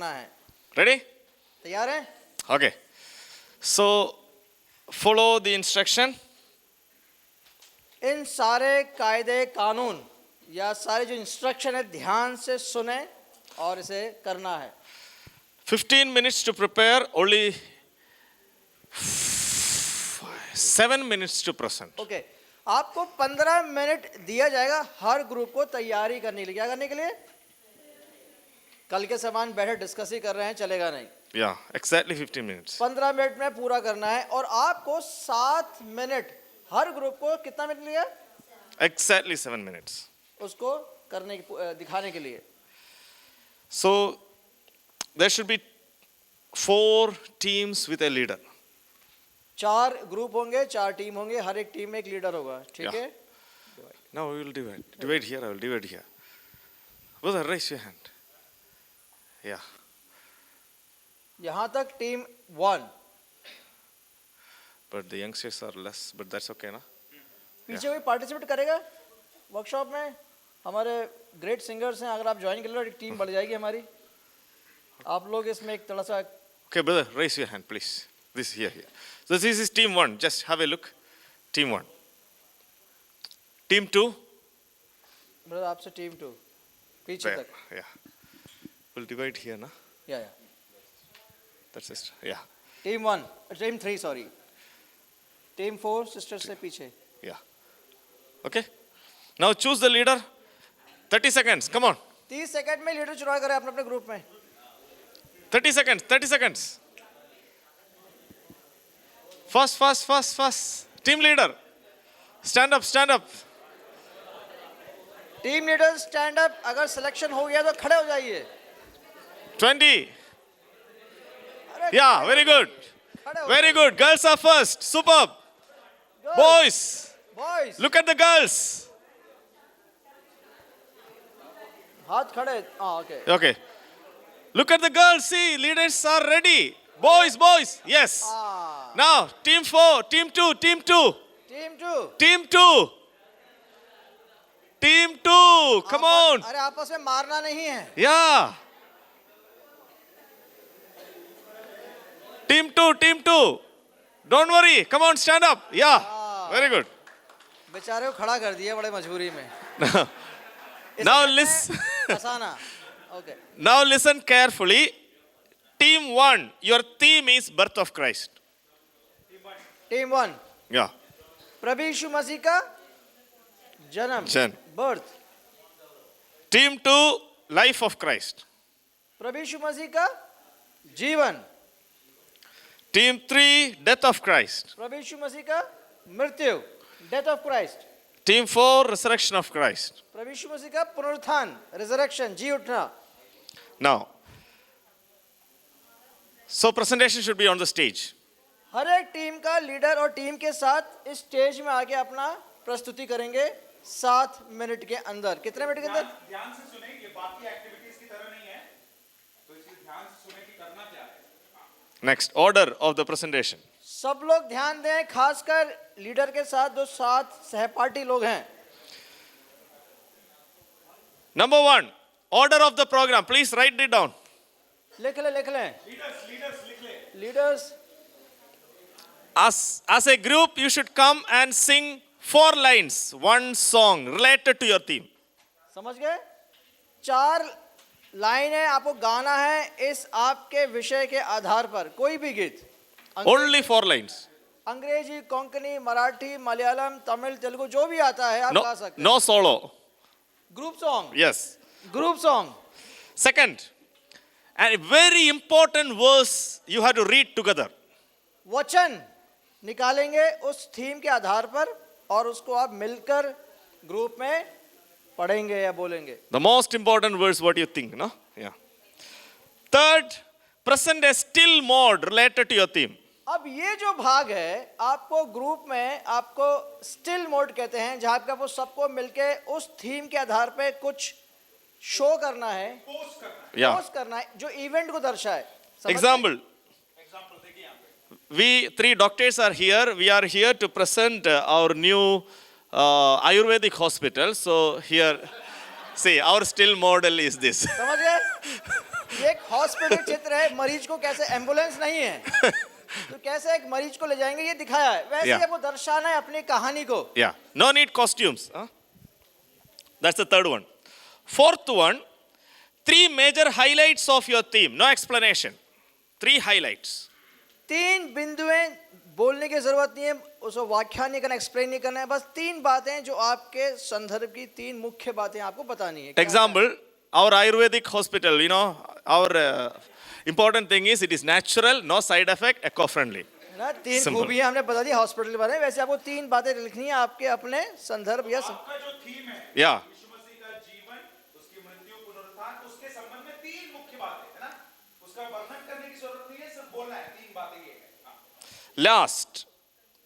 करना है। Ready? तैयार हैं? Okay. So, follow the instruction. इन सारे कायदे कानून या सारे जो इंस्ट्रक्शन है ध्यान से सुने और इसे करना है। 15 minutes to prepare, only 7 minutes to present. Okay, आपको 15 मिनट दिया जाएगा हर ग्रुप को तैयारी करने के लिए। क्या करने के लिए? कल के समान बैठे डिस्कस ही कर रहे हैं, चलेगा नहीं। Yeah, exactly 15 minutes. 15 मिनट में पूरा करना है और आपको 7 मिनट, हर ग्रुप को कितना मिनट लिया? Exactly 7 minutes. उसको करने की, दिखाने के लिए। So, there should be 4 teams with a leader. 4 group होंगे, 4 टीम होंगे, हर एक टीम में एक लीडर होगा, ठीक है? Now we will divide. Divide here, I will divide here. Brother, raise your hand. Yeah. यहाँ तक team 1। But the youngsters are less, but that's okay, na? पीछे कोई पार्टिसिपेट करेगा वर्कशॉप में? हमारे ग्रेट सिंगर्स हैं, अगर आप ज्वाइन कर लो एक टीम बढ़ जाएगी हमारी। आप लोग इसमें एक थोड़ा सा। Okay, brother, raise your hand, please. This here. So this is team 1. Just have a look. Team 1. Team 2. Brother आपसे टीम 2 पीछे There. तक। Yeah. We'll divide here, na? या That's it. Yeah. Team 1, team 3 sorry, team 4 sister से पीछे। Yeah. Okay. Now choose the leader. 30 seconds. Come on. 30 second में leader चुनाव करें अपने अपने ग्रुप में। 30 seconds. 30 seconds. Fast, fast, fast, fast. Team leader. Stand up, stand up. Team leader stand up. अगर selection हो गया तो खड़े हो जाइए। 20. अरे Yeah, very good. खड़े हो Very good. Girls are first. Superb. जाइए। Boys, boys look at the girls. हाथ खड़े। हाँ okay. Okay. Look at the girls. See, leaders are ready. Boys, boys. Yes. Now, team 4, team 2, team 2. Team 2 Team 2. Team 2. Come on. अरे आपस में मारना नहीं है। Yeah. Team 2, team 2. Don't worry. Come on, stand up. Yeah. Very good. बेचारे को खड़ा कर दिया बड़े मजबूरी में। Now listen. Fasana. Okay. Now listen carefully. Team 1, your theme is birth of Christ. Team 1 Yeah. प्रभु यीशु मसीह का जन्म, birth. Team 2, life of Christ. प्रभु यीशु मसीह का जीवन। Team 3, death of Christ. प्रभु यीशु मसीह का मृत्यु, death of Christ. Team 4, resurrection of Christ. प्रभु यीशु मसीह का पुनरुत्थान, resurrection, जी उठना। Now, so presentation should be on the stage. हर एक टीम का लीडर और टीम के साथ इस स्टेज में आके अपना प्रस्तुति करेंगे 7 मिनट के अंदर। कितने मिनट के अंदर? ध्यान से सुने, ये बाकी एक्टिविटीज की तरह नहीं है, तो इसलिए ध्यान से सुने कि करना क्या है। Next, order of the presentation. सब लोग ध्यान दें, खासकर लीडर के साथ जो 7 सहपाठी लोग हैं। Number 1, order of the program. Please write it down. लिख ले लीडर्स लिख ले। Leaders. As a group, you should come and sing 4 lines, one song related to your theme. समझ गए? 4 लाइन है, आपको गाना है इस आपके विषय के आधार पर, कोई भी गीत। Only 4 lines. अंग्रेजी, कोंकणी, मराठी, मलयालम, तमिल, तेलुगु, जो भी आता है आप गा सकते हैं। No solo. Group song. Yes. Group song. Second, a very important verse you have to read together. वचन निकालेंगे उस थीम के आधार पर और उसको आप मिलकर ग्रुप में पढ़ेंगे या बोलेंगे। The most important verse, what you think, no? Yeah. Third, present a still mode related to your theme. अब ये जो भाग है, आपको ग्रुप में आपको स्टिल मोड कहते हैं, जहाँ पे आपको सबको मिलके उस थीम के आधार पे कुछ शो करना है, Yeah. पोस्ट करना है जो इवेंट को दर्शाए। समझ Example. We 3 doctors are here. We are here to present our new Ayurvedic hospital. So here, see, our still model is this. समझ गए? ये एक हॉस्पिटल चित्र है, मरीज को कैसे, एम्बुलेंस नहीं है तो कैसे एक मरीज को ले जाएंगे ये दिखाया है, वैसे Yeah. ही वो दर्शाना है अपनी कहानी को. Yeah. No need costumes. Huh? That's the third one. Fourth one, 3 major highlights of your theme. No explanation. 3 highlights. 3 बिंदुएं, बोलने की जरूरत नहीं है, उसको व्याख्या नहीं करना, एक्सप्लेन नहीं करना है, बस 3 बातें जो आपके संदर्भ की 3 मुख्य बातें आपको बतानी है. क्या Example, our Ayurvedic hospital, our important thing is it is natural, no side effect, eco-friendly. है ना, 3 Simple. खूबियां हमने बता दी हॉस्पिटल के बारे में, वैसे आपको 3 बातें लिखनी है आपके अपने संदर्भ या आपका जो थीम है Yeah. यीशु मसीह का जीवन, उसकी मृत्यु, पुनरुत्थान, उसके संबंध में 3 मुख्य बातें है ना, उसका वर्णन करने की जरूरत नहीं है, सिर्फ बोलना है, 3 बातें ये है. हाँ. Last,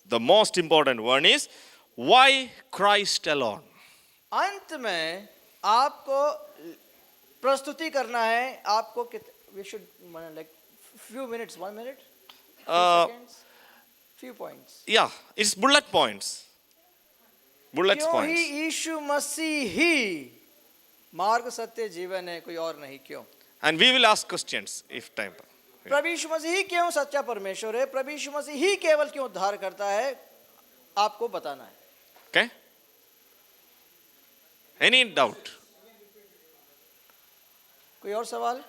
the most important one is why Christ alone? अंत में आपको प्रस्तुति करना है, आपको we should like few minutes, 1 minute, few seconds, few points. Yeah, it's bullet points. Bullet क्यों ही points. यीशु मसीह ही मार्ग, सत्य, जीवन है, कोई और नहीं. क्यों? And we will ask questions if time. प्रभु यीशु मसीह ही क्यों सच्चा परमेश्वर है, प्रभु यीशु मसीह ही केवल क्यों उद्धार करता है, आपको बताना है. Okay? Any doubt? कोई और सवाल?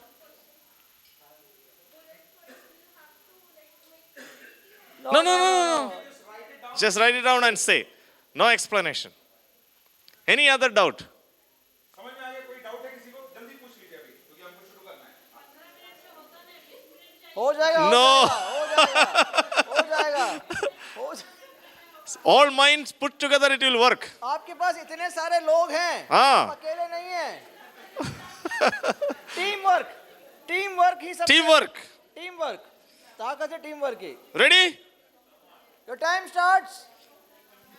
No. Just write it down and say. No explanation. Any other doubt? समझ में आ गया? कोई डाउट है किसी को? जल्दी पूछ लीजिए अभी, क्योंकि हमको शुरू करना है. हो जाएगा, No. हो जाएगा, हो जाएगा, हो जाएगा. All minds put together it will work. आपके पास इतने सारे लोग हैं, हाँ. आप अकेले नहीं हैं. टीम वर्क ही सब. Teamwork. टीम वर्क, ताकत है टीम वर्क की. Ready? Your time starts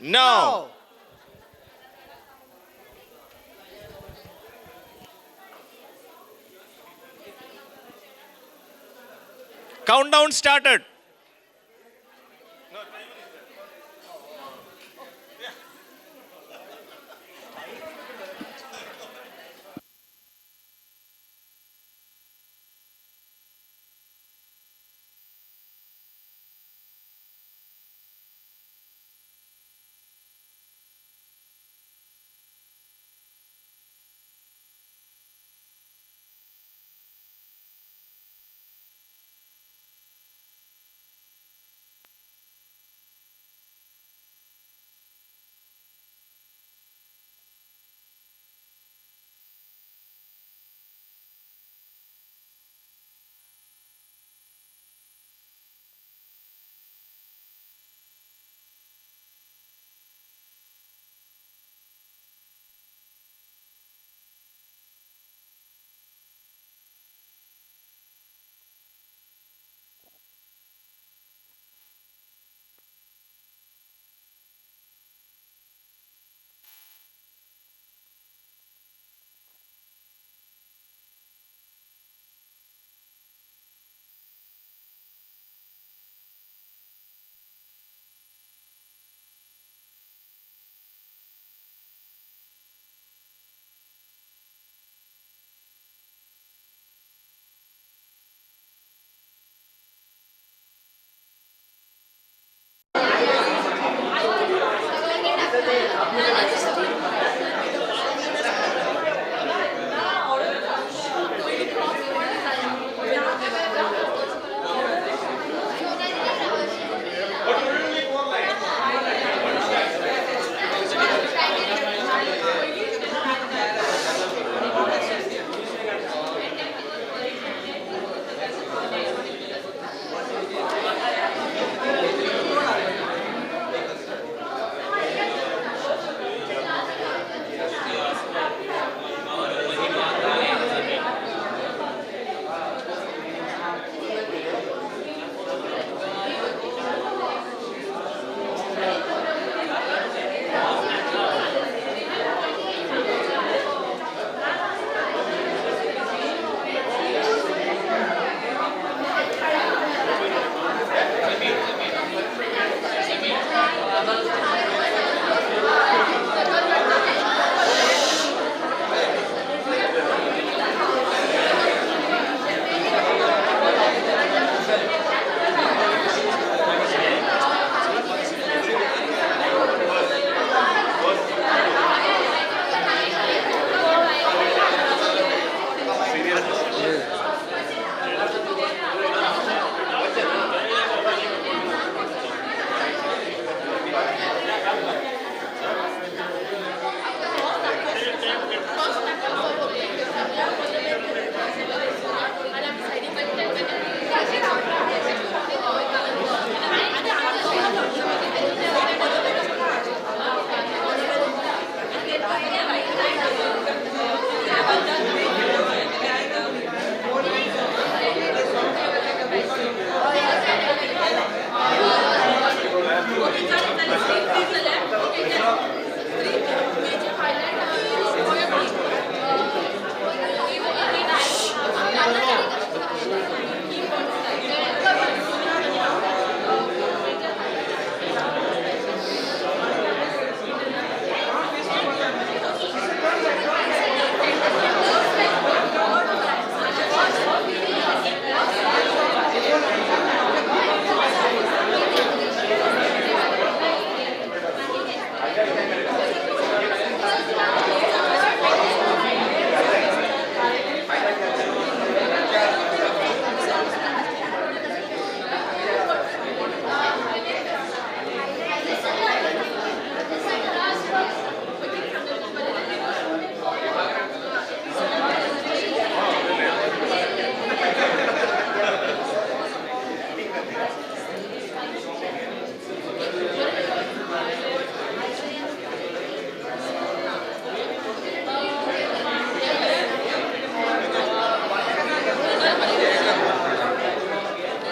Now. now. Countdown started.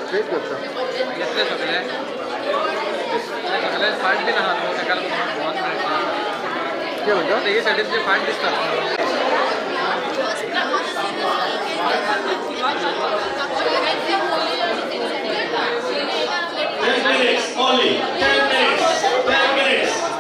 घेतले सगळे सगळे फाट बी आहात ताका लागून भोंवोन मेळटा तेगे सायडीन फाट दिसता Only 10 minutes. 10 minutes.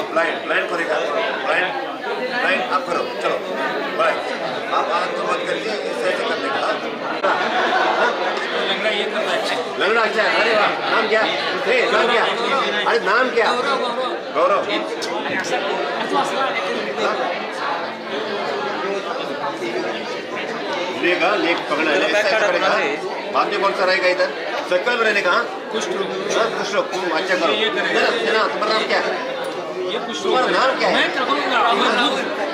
ब्लाइंड करेगा ब्लाइंड आप करो चलो ब्लाइंड आप हाथ तो मत करके ऐसे करने का लंगड़ा अच्छा है अरे वाह नाम क्या नाम क्या अरे नाम क्या गौरव लेगा लेग पकड़ना है बाद में कौन सा रहेगा इधर सर्कल में रहने का कुछ लोग तुम अच्छा करो तुम्हारा नाम क्या है तुम्हारा नाम क्या है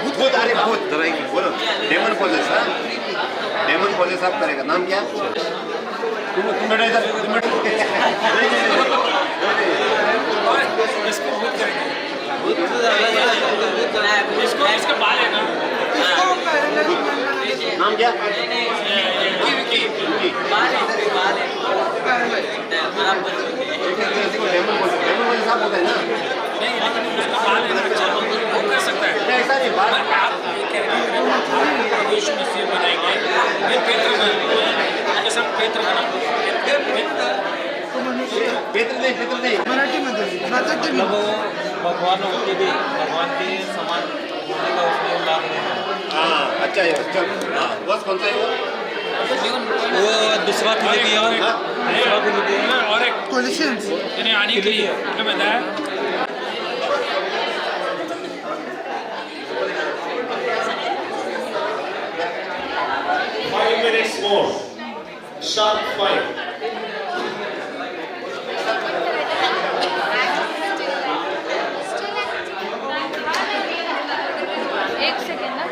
भूत अरे भूत बोलो डेमन पोजेस डेमन पोजेस आप करेगा नाम क्या तुम बेटा इधर इसको इसका बाल है ना नाम क्या डेमन पोजेस आप होता है ना कर सकता है ऐसा नहीं बात पेत्र नहीं भगवान होते भी भगवान के समान होने का उसमें लाभ लेना हाँ अच्छा है चल हाँ बस कौन सा है वो दूसरा फिलिपी और एक Collisions. यानी आने के लिए क्या बताया 5 minutes more. Sharp 5. एक सेकेंड ना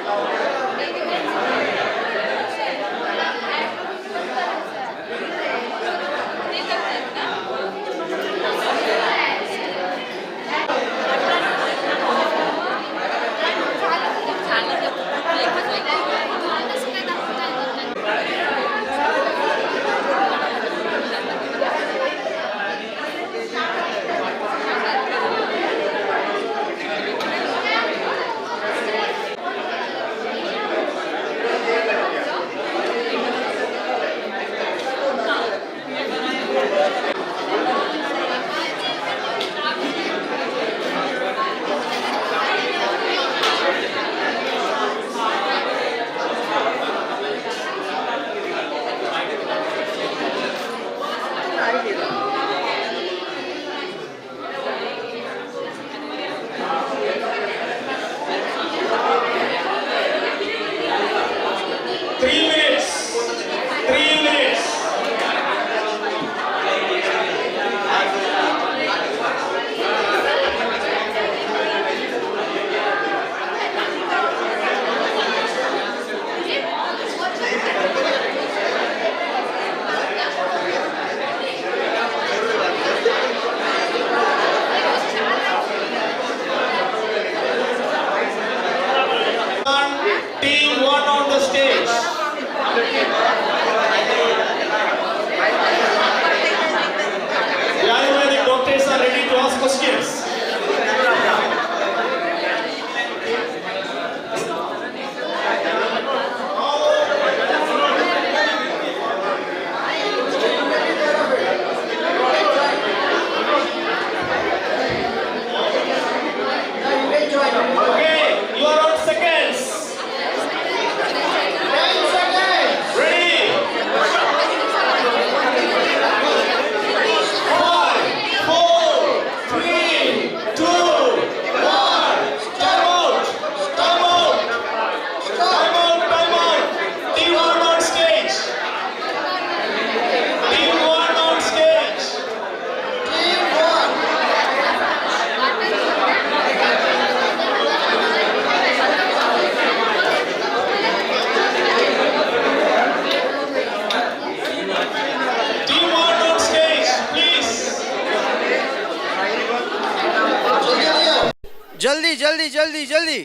जल्दी जल्दी जल्दी जल्दी।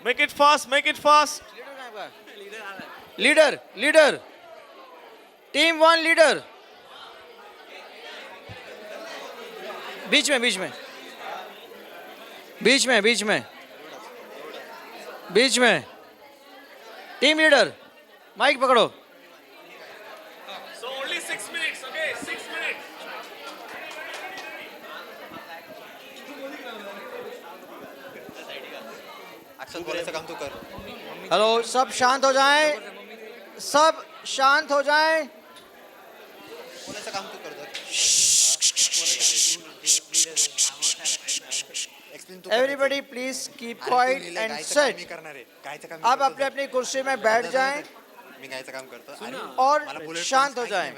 Make it fast, make it fast. Leader leader, team 1 leader. बीच में बीच में बीच में बीच में बीच में, टीम लीडर माइक पकड़ो। So only 6 minutes, okay? 6 minutes. Akshat बोलायचं काम तू कर. हेलो, सब शांत हो जाएं, सब शांत हो जाएं। बोलायचं काम तू कर. Everybody please keep quiet and set. करणार आहे गायचं काम. अब अपने अपनी कुर्सी में बैठ जाएं मी गायचं काम करतो आणि और शांत हो जाएं।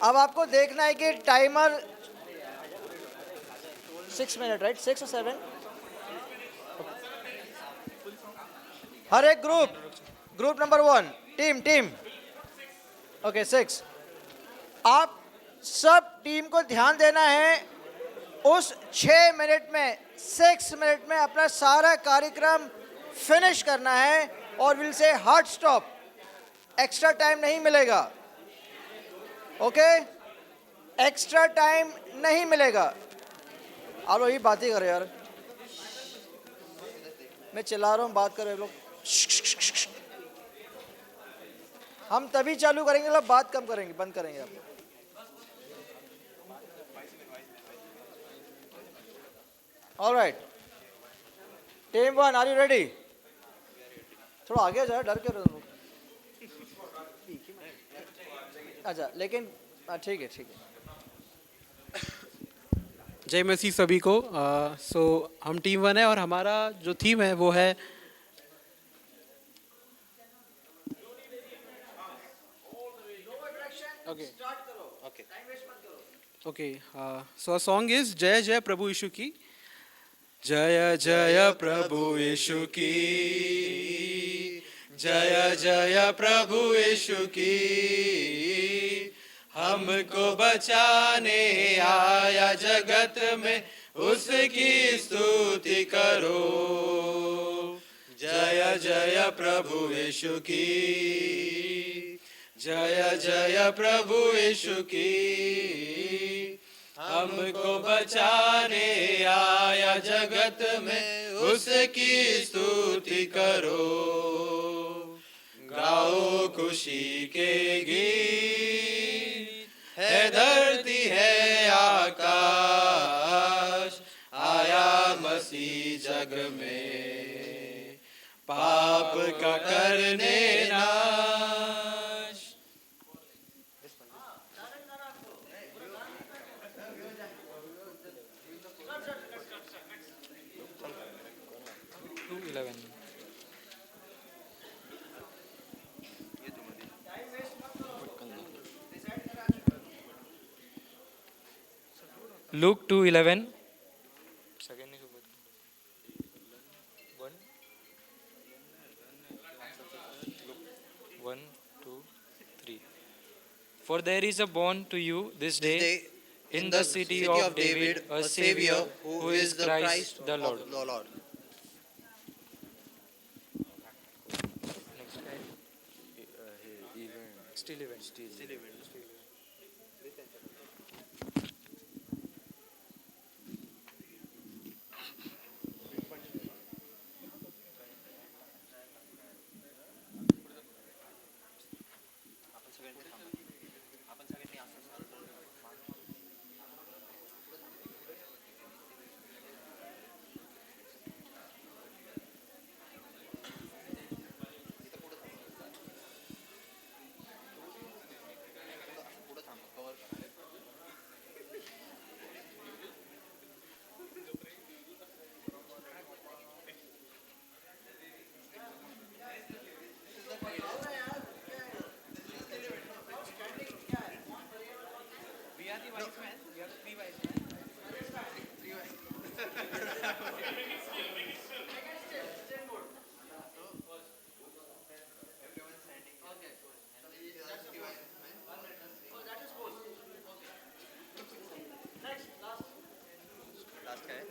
अब आपको देखना है कि टाइमर 6 मिनट, राइट? 6 और 7। हर एक ग्रुप नंबर 1, टीम ओके 6। आप सब टीम को ध्यान देना है, उस 6 मिनट में 6 मिनट में अपना सारा कार्यक्रम फिनिश करना है और will say hard stop. Extra time नहीं मिलेगा, ओके? एक्स्ट्रा टाइम नहीं मिलेगा। आप लोग ही बात ही करो यार, मैं चिल्ला रहा हूँ, बात करो लोग। हम तभी चालू करेंगे जब बात कम करेंगे, बंद करेंगे आप लोग। All right, team 1, are you ready? थोड़ा आगे जाए, डर के रहो। अच्छा, लेकिन ठीक है। जय मसीह सभी को। सो हम टीम 1 है और हमारा जो थीम है वो है okay. So a song is जय जय प्रभु यीशु की। जय जय प्रभु यीशु की, जय जय प्रभु यीशु की, हमको बचाने आया जगत में, उसकी स्तुति करो। जय जय प्रभु यीशु की, जय जय प्रभु यीशु की, हमको बचाने आया जगत में, उसकी स्तुति करो। गाओ खुशी के गीत, है धरती है आकाश, आया मसीह जग में, पाप का करने नाश। Luke 2:11. One, two, three. For there is a born to you this day in the city of David a Savior who is the Christ the Lord. Still event. Last का है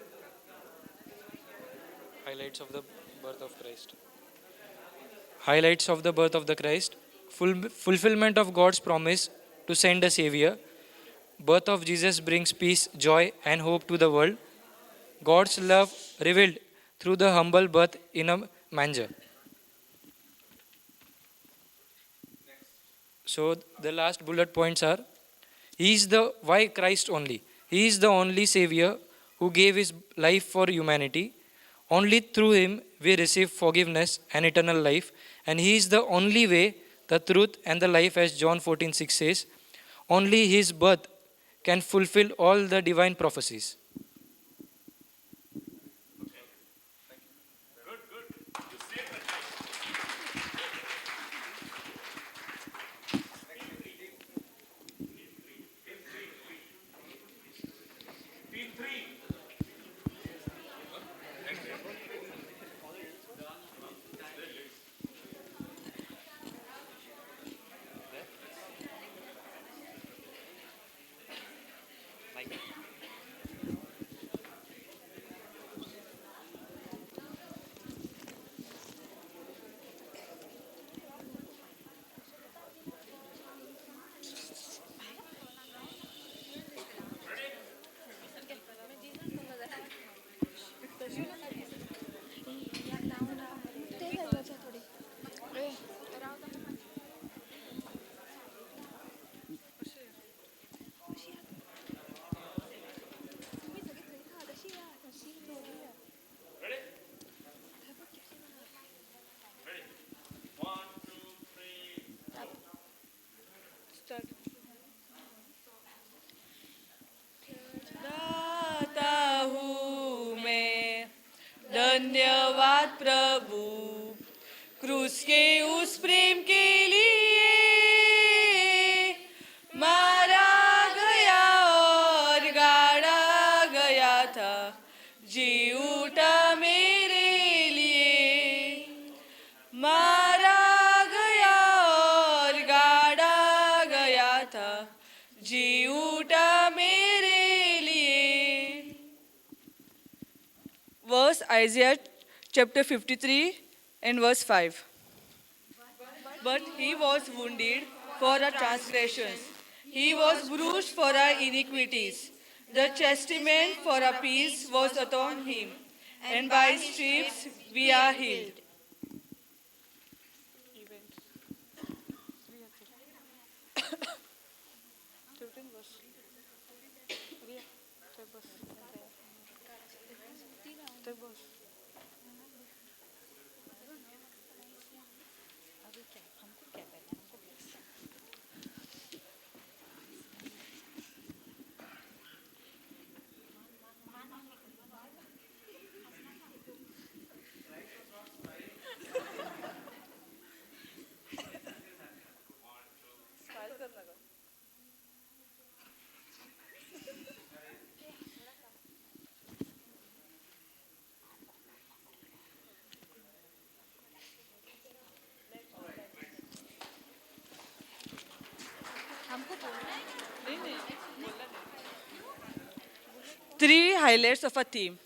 Highlights of the birth of Christ. Highlights of the birth of the Christ. Fulfillment of God's promise to send a Savior. Birth of Jesus brings peace, joy, and hope to the world. God's love revealed through the humble birth in a manger. So the last bullet points are: He is the why Christ only. He is the only Savior who gave His life for humanity. Only through Him we receive forgiveness and eternal life, and He is the only way, the truth, and the life, as John 14:6 says. Only His birth can fulfill all the divine prophecies. दाता हूँ मैं, धन्यवाद प्रभु, क्रूस के उस प्रेम के लिए मारा गया और गाड़ा गया था, जी उठा मेरे लिए। मारा गया और गाड़ा गया था, जी उठा मेरे लिए। Verse Isaiah chapter 53 and verse 5. But He was wounded for our transgressions, He was bruised for our iniquities. The chastisement for our peace was upon Him, and by His stripes we are healed. Three highlights of a theme: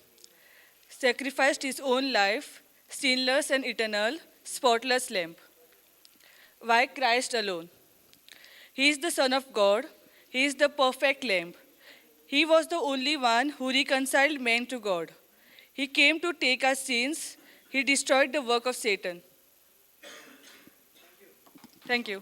sacrificed His own life, sinless and eternal, spotless lamb. Why Christ alone? He is the Son of God. He is the perfect lamb. He was the only one who reconciled man to God. He came to take our sins. He destroyed the work of Satan. Thank you.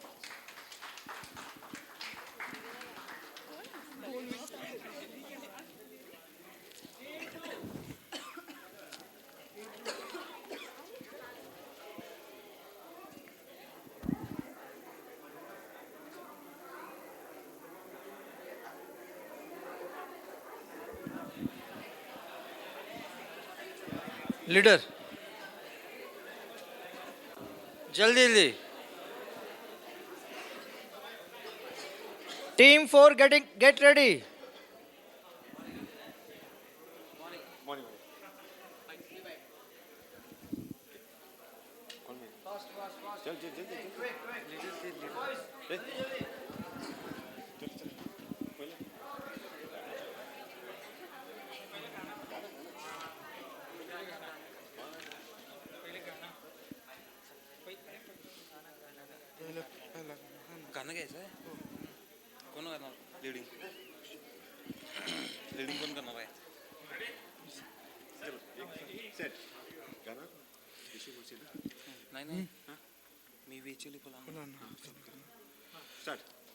Leader जल्दी जल्दी। Team 4 get ready. गाणं घ्यायचं आहे कोण करणार leading leading कोण करणार आहे नाही नाही मी वेचली फुला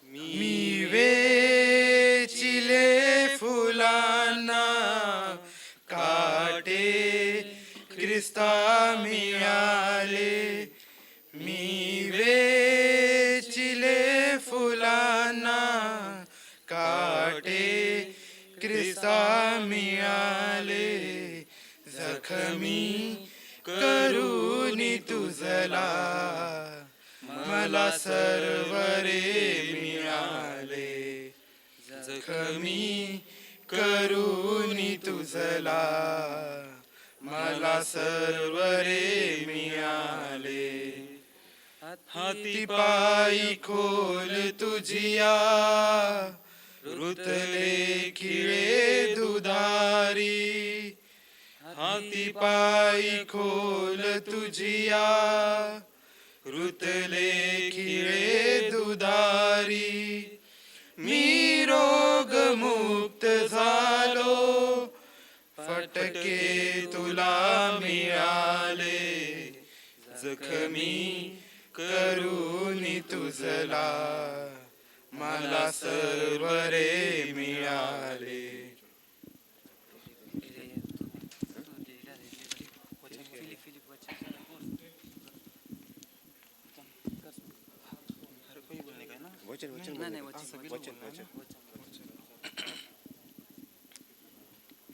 मी वेचिले फुलांना काटे ख्रिस्ता मिळाले मी वेचिले फुलांना काटे ख्रिस्ता मिळाले जखमी करूनी तुझला मला सर्वरे मिळाले जखमी करूनी तुझला मला सर्वरे मिळाले हाती पायी खोल तुझिया रुतले खिळे दुधारी हाती पायी खोल तुझिया रुतले खिळे दुधारी मी रोगमुक्त झालो फटके तुला मिळाले जखमी करूनी तुझला मला सर्वरे मिळाले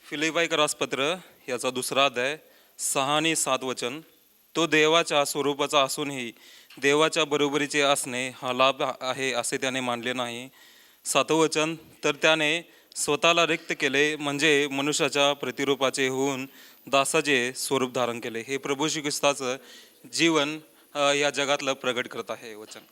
फिलिपाईकरास पत्र याचा दुसरा अध्याय 6 आणि 7 वचन. तो देवाच्या स्वरूपाचा असूनही देवाच्या बरोबरीचे असणे हा लाभ आहे असे त्याने मानले नाही. 7 वचन. तर त्याने स्वतःला रिक्त केले म्हणजे मनुष्याच्या प्रतिरूपाचे होऊन दासाचे स्वरूप धारण केले. हे प्रभू श्री ख्रिस्ताचं जीवन या जगातलं प्रगट करत आहे. वचन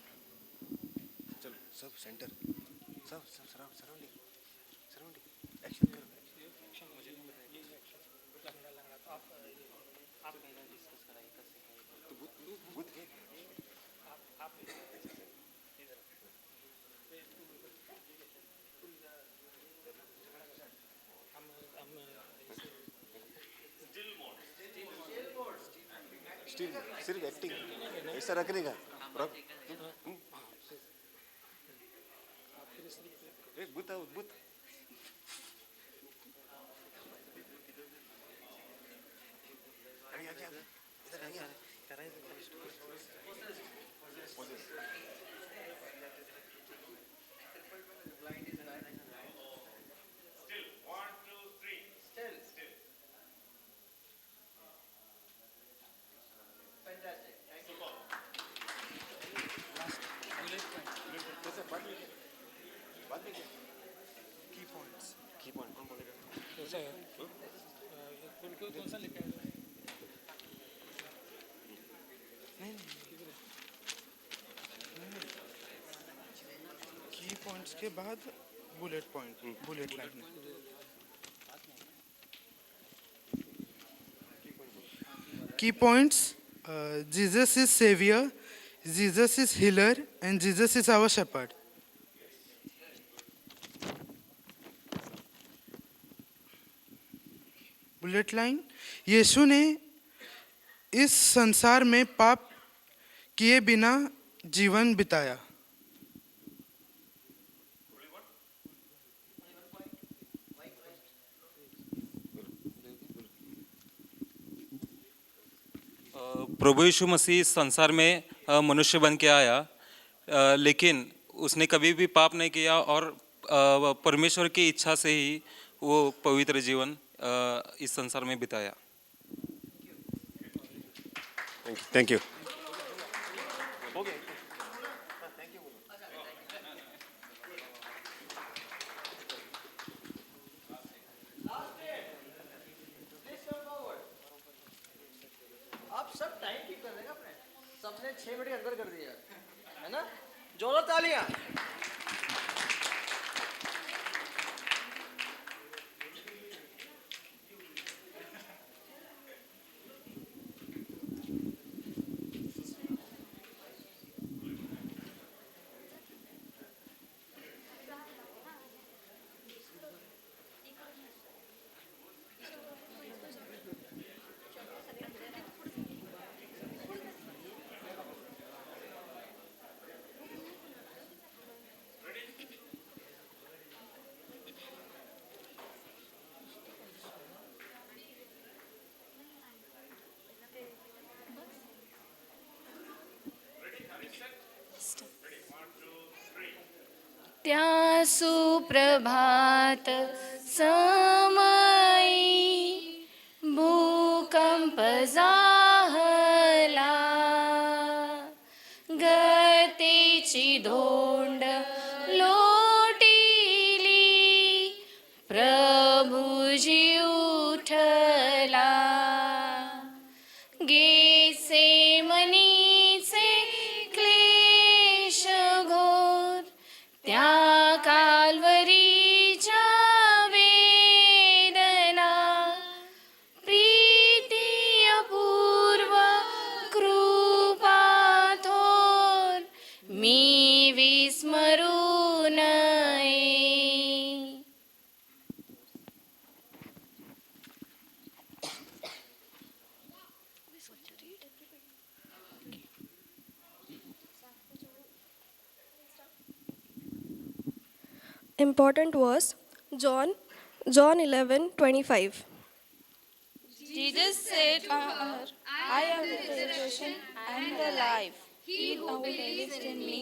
सिर्फ एक्टिंग ऐसा रख देगा बुत बुत की पॉइंट्स के बाद बुलेट पॉइंट बुलेट लाइन की points Jesus is saviour Jesus is healer and Jesus is our shepherd. Bullet line. यीशु ने इस संसार में पाप किए बिना जीवन बिताया. प्रभु यीशु मसीह संसार में मनुष्य बन के आया लेकिन उसने कभी भी पाप नहीं किया और परमेश्वर की इच्छा से ही वो पवित्र जीवन इस संसार में बिताया. Thank you. आप सब टाइम कीप कर देगा अपने सबने 6 मिनट के अंदर कर दिया है ना. जोरों तालियां. त्या सुप्रभात समयी भूकंप जाहला, गतेची धोंड लोटिली, प्रभुजी उठला. गेसेमनीचे क्लेश घोर, त्या काल्वरीच्या वेदना, प्रीती अपूर्व कृपा थोर, मी विस्मरू नये. Important verse, John 11:25. Jesus said to her, I am the resurrection and the life. He who believes in me,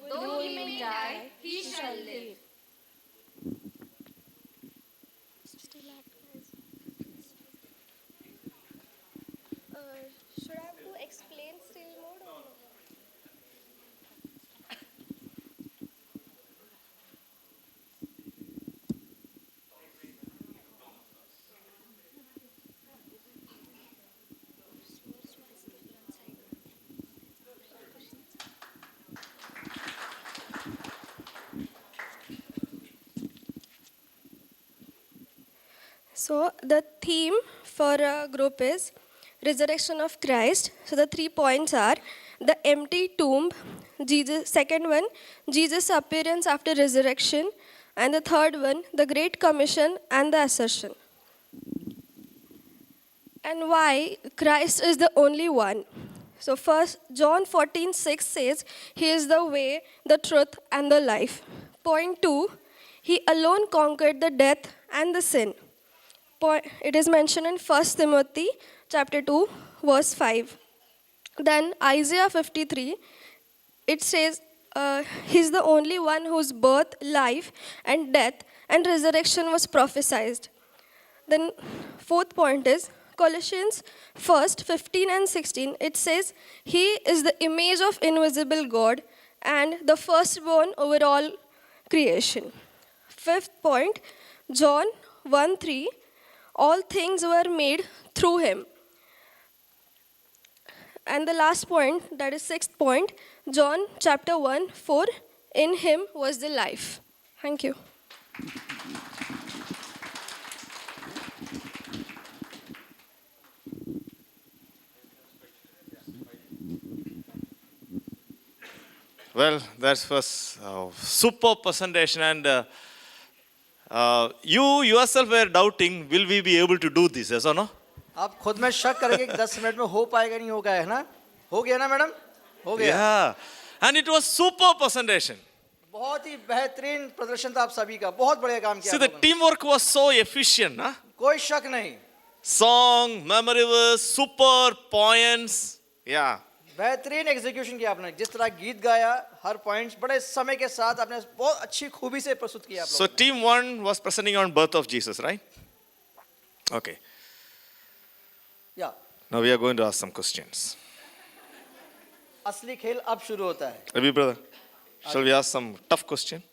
though he may die, he shall live. Should I have to explain still mode or no? So the theme for our group is resurrection of Christ. So the 3 points are the empty tomb, Jesus. Second one, Jesus' appearance after resurrection, and the third one, the Great Commission and the assertion. And why Christ is the only one. So first, John 14:6 says, He is the way, the truth, and the life. Point 2, He alone conquered the death and the sin. It is mentioned in 1 Timothy chapter 2, verse 5. Then Isaiah 53, it says, He's the only one whose birth, life, and death and resurrection was prophesied. Then fourth point is Colossians 1:15 and 16. It says, He is the image of invisible God and the firstborn over all creation. Fifth point, John 1:3. All things were made through him. And the last point, that is sixth point, John chapter 1:4. In him was the life. Thank you. Well, that was a superb presentation, and you yourself were doubting, will we be able to do this, yes or no? आप खुद में शक करेंगे कि 10 minute में हो पाएगा नहीं होगा, है ना? हो गया ना मैडम? हो गया. Yeah, and it was superb presentation. बहुत ही बेहतरीन प्रदर्शन था आप सभी का. बहुत बढ़िया काम किया. See, the teamwork was so efficient, huh? कोई शक नहीं. Song, memory verse, super points. Yeah. बेहतरीन एग्जीक्यूशन किया आपने. जिस तरह गीत गाया, हर पॉइंट्स बड़े समय के साथ आपने बहुत अच्छी खूबी से प्रस्तुत किया आप So लोगों ने. team 1 was presenting on birth of Jesus, right? Okay. या Now we are going to ask some questions. असली खेल अब शुरू होता है. Ravi brother, shall we ask some tough question?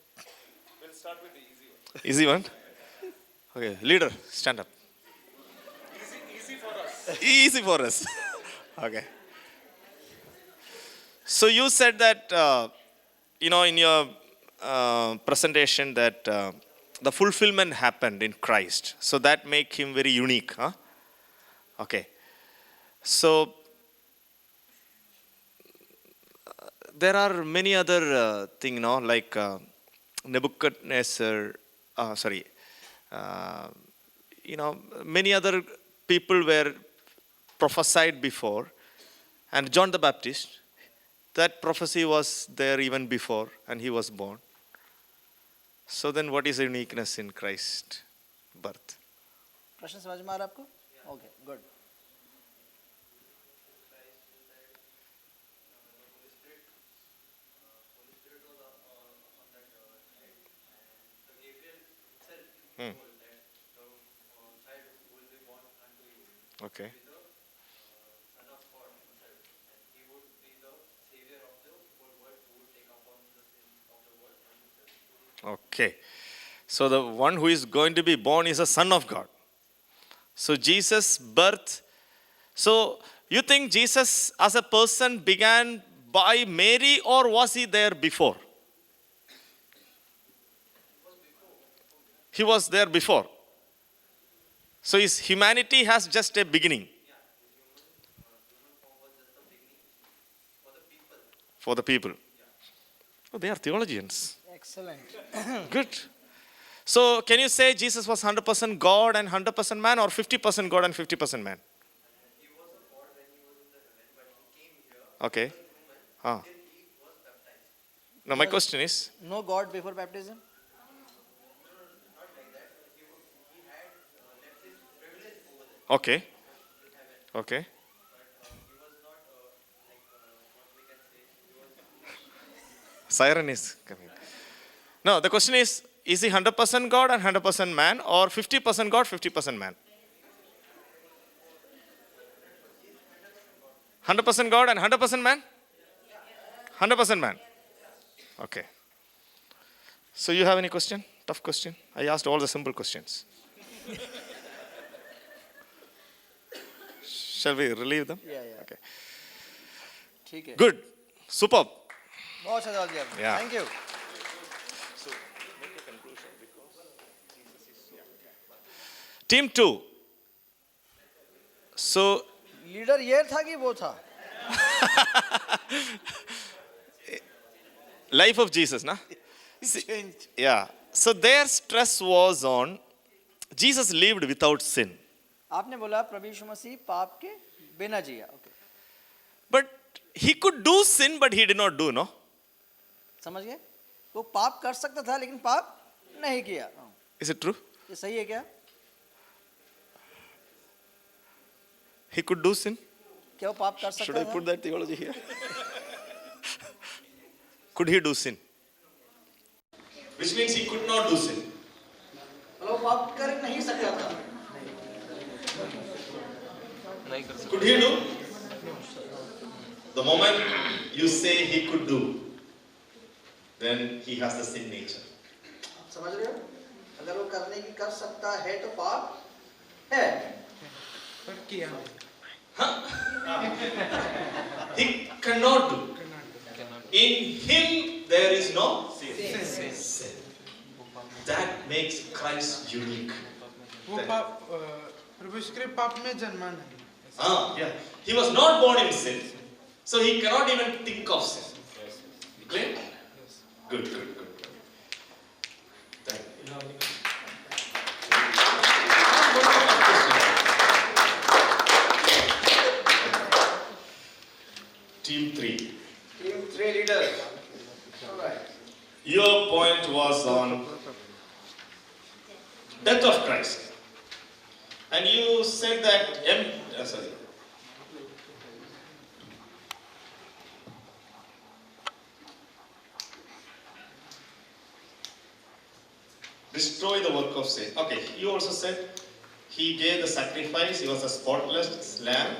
We'll start with the easy one. Easy one? Okay, leader, stand up. Easy for us. Easy for us. Okay. So you said that, in your presentation that the fulfillment happened in Christ. So that make him very unique, huh? Okay. So there are many other things, like Nebuchadnezzar, many other people were prophesied before, and John the Baptist, that prophecy was there even before, and he was born. So then what is the uniqueness in Christ's birth? प्रश्न समझ में आ रहा है आपको? Okay, good. Okay. Okay. So the one who is going to be born is a son of God. So Jesus' birth. So you think Jesus as a person began by Mary, or was he there before? He was there before. So his humanity has just a beginning. For the people. Oh, they are theologians. Excellent. Good. So can you say Jesus was 100% God and 100% man, or 50% God and 50% man? Okay. Now my question is, No God before baptism? okay. Okay. Siren is coming. No, the question is he 100% God and 100% man, or 50% God, 50% man? 100% God and 100% man? 100% man. Okay. So you have any question? Tough question? I asked all the simple questions. Shall we relieve them? Yeah, yeah. Okay. ठीक है. Good. Superb. बहुत अच्छा जवाब दिया आपने. Yeah. Thank you. Team 2. So leader ये था कि वो था? life of Jesus, na? Changed. Yeah. So their stress was on Jesus lived without sin. आपने बोला प्रभु यीशु मसीह पाप के बिना जिया. Okay. But he could do sin, but he did not do, no? समझ गए? वो पाप कर सकता था लेकिन पाप नहीं किया. Is it true? ये सही है क्या? He could do sin? क्या वो पाप कर Should सकता I था? put that theology here? Could he do sin? Which means he could not do sin. वो पाप कर नहीं सकता था. Could he do? The moment you say he could do, then he has the sin nature. समझ रहे हो? अगर वो करने की कर सकता है तो पाप है. पर किया He cannot do. In him there is no sin. That makes Christ unique. वो पाप प्रभु यीशु के पाप में जन्मा नहीं. Yeah. He was not born in sin, so he cannot even think of sin. Clear? Good. Thank you. Team 3. Team 3 leaders. All right. Your point was on death of Christ. And you said that, destroy the work of sin. Okay, you also said he gave the sacrifice, he was a spotless lamb,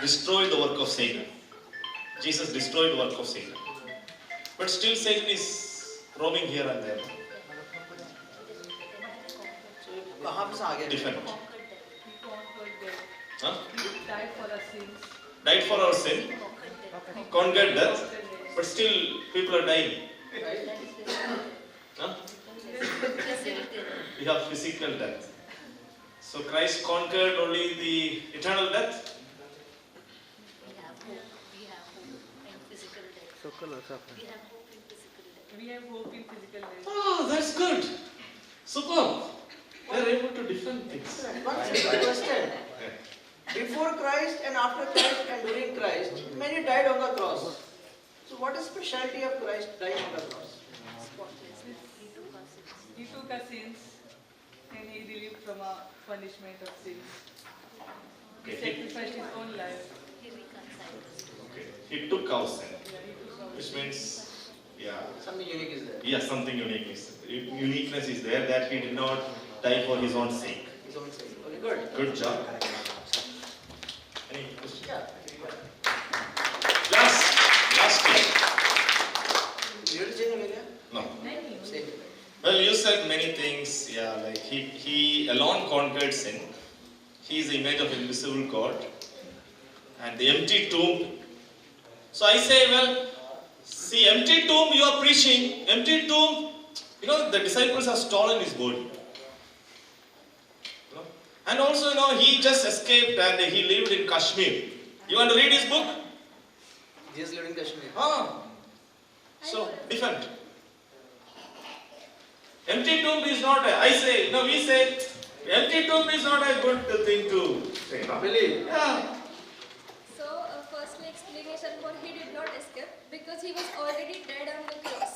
destroy the work of Satan. Jesus destroyed the work of Satan. But still Satan is roaming here and there. कहाँ पे से आ गया? Different. Huh? Died for our sins. Died for our sin, conquered death, but still people are dying. Huh? We have physical death. So Christ conquered only the eternal death. We have hope in physical death. Oh, that's good. Superb. They are able to defend things. One simple question. Before Christ and after Christ and during Christ, many died on the cross. So what is specialty of Christ dying on the cross? He took our sins and he relieved from our punishment of sins. He sacrificed his own life. Okay. He took our sin, which means, Something unique is there. yeah, something uniqueness is there, that he did not die for his own sake. His own sake. Okay, good. Good job. alone conquered sin. He is the image of invisible God. And the empty tomb. So I say, well, see, empty tomb you are preaching, empty tomb, you know, the disciples have stolen his body. You know? And also, you know, he just escaped and he lived in Kashmir. You want to read his book? Jesus lived in Kashmir. So, different. Empty tomb is not, I say, you know, we say, empty tomb is not a good thing to say. No? Really? Yeah. So, firstly, explanation for he did not escape because he was already dead on the cross.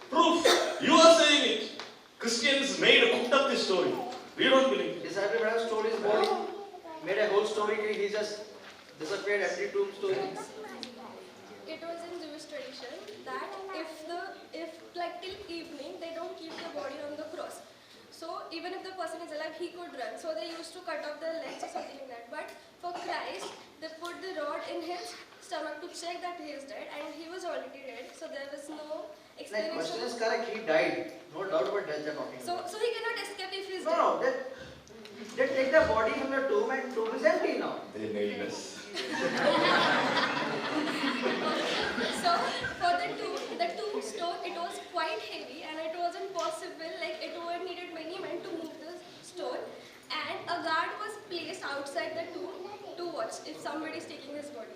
Proof. You are saying it. Christians cooked up this story. We don't believe it. Disciple Brother stole his body, made a whole story, he just disappeared, empty tomb story. It was in Jewish tradition that if like till evening they don't keep the body on the cross. So even if the person is alive, he could run. So they used to cut off the legs or something like that. But for Christ, they put the rod in his stomach to check that he is dead, and he was already dead. So there was no Like, explanation. question is correct, he died. No doubt about death they're talking about. So he cannot escape if he is dead. No, they take the body from the tomb and tomb is empty now. They nailed us. So for the tombstone, it was quite heavy and it wasn't possible, like it would needed many men to move the stone, and a guard was placed outside the tomb to watch if somebody is taking his body.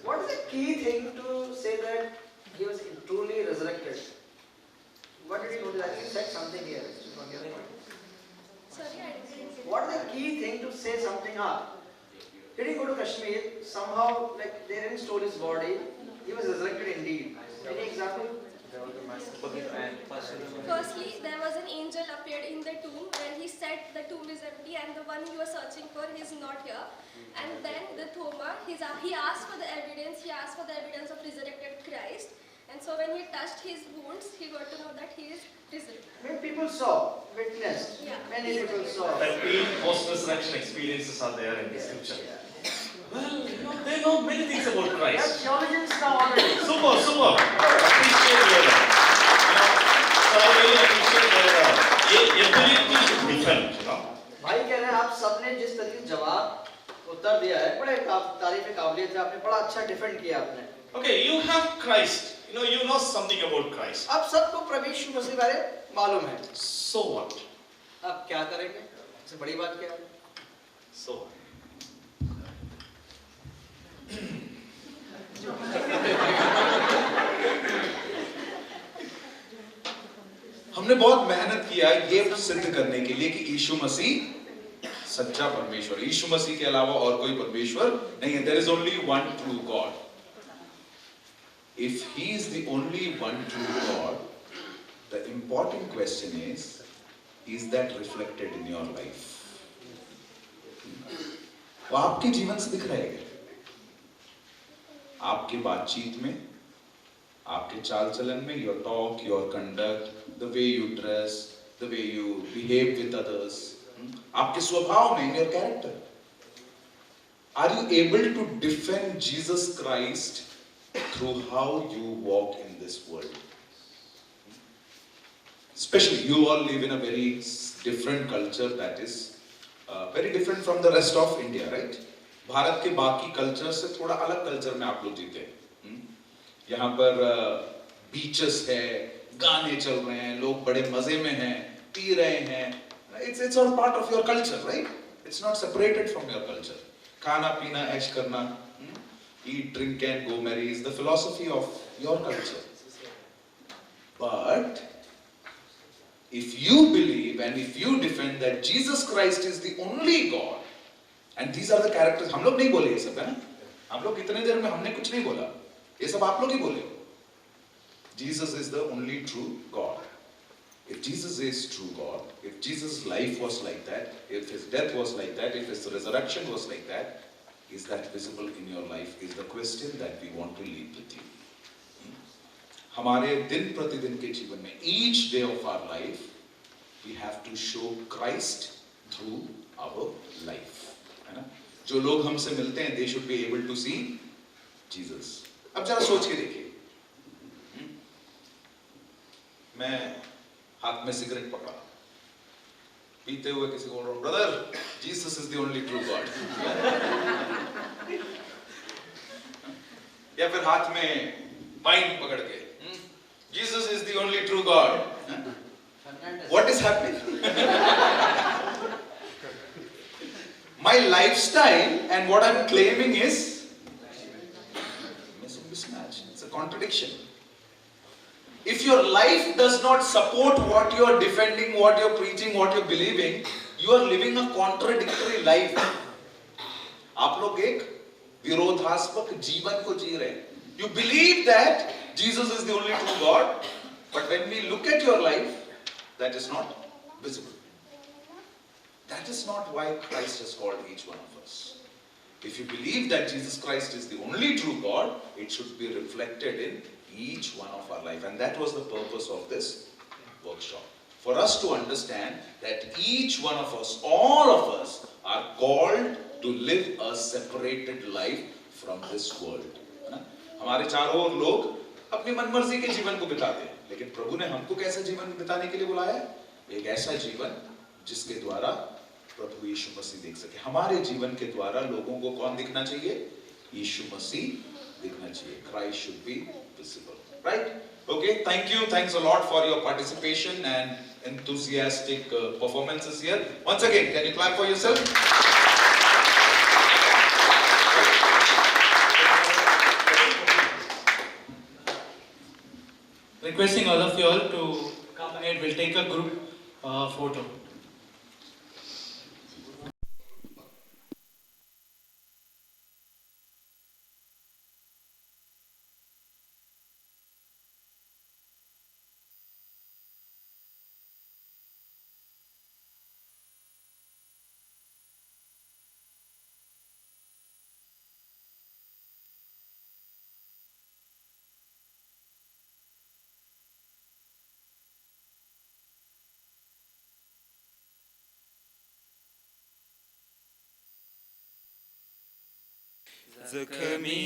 What is the key thing to say that he was truly resurrected? What did he notice? I think you said something here. Sorry, I didn't. What is the key thing to say something? Did he go to Kashmir? Somehow, like, they didn't stole his body. He was resurrected indeed. Any example? Firstly, there was an angel appeared in the tomb where he said the tomb is empty and the one you are searching for is not here. And then the Thoma, he asked for the evidence. He asked for the evidence of resurrected Christ. And so when he touched his wounds, he got to know that he is resurrected. Many people saw, witnessed. Yeah. Many people saw. 13 post-resurrection experiences are there in the scripture. Well, you know, they know many things about They are Christ. theologians now already. Super. Appreciate their, so I really appreciate their ability to defend, you know. भाई कह रहे हैं आप सबने जिस तरीके से जवाब उत्तर दिया है बड़े तारीफ काबिलियत है आपने बड़ा अच्छा डिफेंड किया आपने Okay, you have Christ. You know something about Christ. अब सबको प्रभु यीशु मसीह के बारे में मालूम है So what? अब क्या करेंगे इससे बड़ी बात क्या है So what? हमने बहुत मेहनत किया ये सिद्ध करने के लिए कि यीशु मसीह सच्चा परमेश्वर, यीशु मसीह के अलावा और कोई परमेश्वर नहीं है. There is only one true God. If he is the only one true God, the important question is that reflected in your life? वो आपके जीवन से दिख रहेगा, आपके बातचीत में, आपके चाल चलन में, your talk, your conduct, the way you dress, the way you behave with others, आपके स्वभाव में, in your character. Are you able to defend Jesus Christ through how you walk in this world? Especially, you all live in a very different culture that is very different from the rest of India, right? Bharat के बाकी culture से थोड़ा अलग culture में आप लोग जीते हैं. यहाँ पर बीचेस है, गाने चल रहे हैं, लोग बड़े मजे में हैं, पी रहे हैं. It's all part of your culture, right? It's not separated from your culture. खाना पीना ऐश करना, eat, drink and go merry is the philosophy of your culture. But if you believe and if you defend that Jesus Christ is the only God, and these are the characters, हम लोग नहीं बोले ये सब है ना, हम लोग इतने देर में हमने कुछ नहीं बोला, ये सब आप लोग ही बोले. Jesus is the only true God. If Jesus is true God, if Jesus' life was like that, if his death was like that, if his resurrection was like that, is that visible in your life? Is the question that we want to leave with you. हमारे दिन प्रतिदिन के जीवन में, each day of our life, we have to show Christ through our life. है ना? जो लोग हमसे मिलते हैं, they should be able to see Jesus. अब जरा सोच के देखिए, मैं हाथ में सिगरेट पकड़ा, पीते हुए किसी को बोल रहा हूँ, brother Jesus is the only true God, या फिर हाथ में वाइन पकड़ के Jesus is the only true God, what is happening? My lifestyle and what I'm claiming is mismatch. It's a contradiction. If your life does not support what you are defending, what you're preaching, what you're believing, you are living a contradictory life. आप लोग एक विरोधात्मक जीवन को जी रहे हैं. You believe that Jesus is the only true God, but when we look at your life, that is not visible. That is not why Christ has called each one of us. If you believe that Jesus Christ is the only true God, it should be reflected in each one of our life. And that was the purpose of this workshop. For us to understand that each one of us, all of us, are called to live a separated life from this world. हमारे चारों ओर लोग अपनी मनमर्जी के जीवन को बिताते हैं, लेकिन प्रभु ने हमको कैसा जीवन बिताने के लिए बुलाया? एक ऐसा जीवन जिसके द्वारा प्रभु यीशु मसीह देख सके. हमारे जीवन के द्वारा लोगों को कौन दिखना चाहिए? यीशु मसीह दिखना चाहिए. Christ should be visible, right? Okay, thank you. Thanks a lot for your participation and enthusiastic performances here. Once again, can you clap for yourself? Requesting all of you all to come ahead. We'll take a group photo. जखमी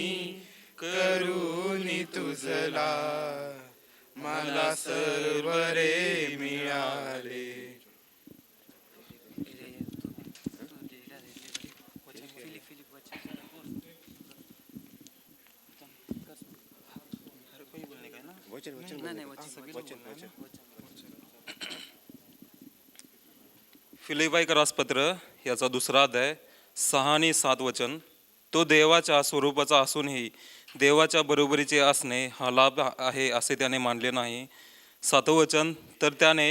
करूनी तुझला मला सर्व रे मिळाले. फिलिपाईकरास पत्र याचा दुसरा अध्याय 6 आणि 7 वचन. तो देवाच्या स्वरूपाचा असूनही देवाच्या बरोबरीचे असणे हा लाभ आहे असे त्याने मानले नाही. 7 वचन. तर त्याने